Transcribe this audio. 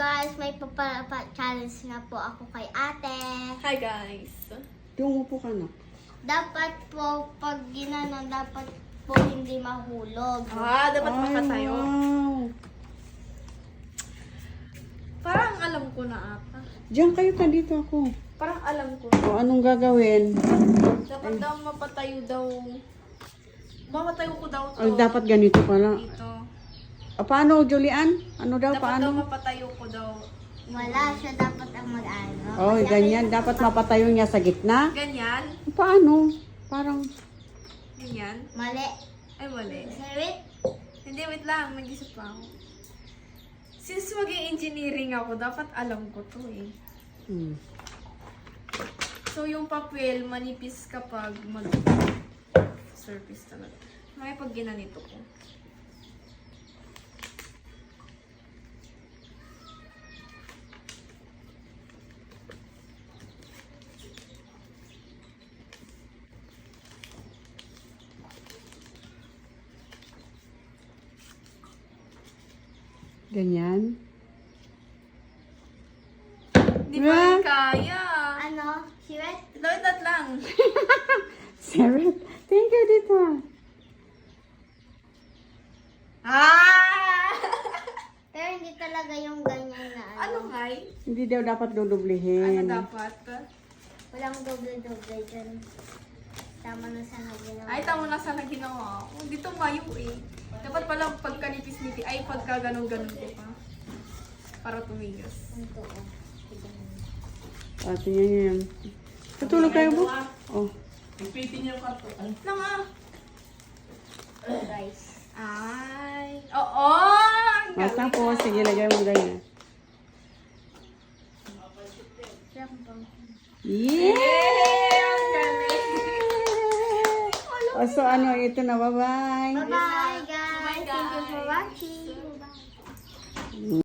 guys, may challenge nga po ako kay ate. Hi guys. Umupo ka na. Dapat po, pag ginano, dapat po hindi mahulog. Dapat mapatayo. Wow. Parang alam ko na ata. Diyan kayo ka, dito ako. Parang alam ko. O, anong gagawin? Dapat daw mapatayo daw. Mapatayo ko daw to. Ay, dapat ganito pala. Dito. Paano, Julian? Ano daw, Dapat daw paano? mapatayo ko daw. Wala siya dapat ang mag-ano. Oh, ganyan. Dapat mapatayo niya sa gitna. Ganyan. Paano? Parang, Ganyan. Mali. Ay, mali. Wait. Hindi, wait lang. Mag-isip pa ako. Since mag-engineering ako, dapat alam ko to eh. So, yung papel, manipis kapag surface talaga. May pag ginanito ko. ganyan. Hindi pa rin kaya. Ano? Siwet? That lang. Sarah, thank you, dito. Pero hindi talaga yung ganyan na ano. Ano nga? Hindi daw dapat Ano dudublihin. dapat? Walang doble-doble dyan. Tama na sana ginawa. Ay, tama na sana ginawa ko. Dito kayo eh. Dapat pala pagkanipis-nipis, ay pagka ganun-ganun ko pa. Para tumigas. Ito, oh. Tingnan niyo yan. Tutulog kayo mo? Oh. Lang ah. Guys. Ay. Oo! Ang galing. Tapos, sige, lagay mo ganyan. Yeah! Ang galing. So, ano, ito na, bye-bye. Bye-bye guys. Thank you for watching.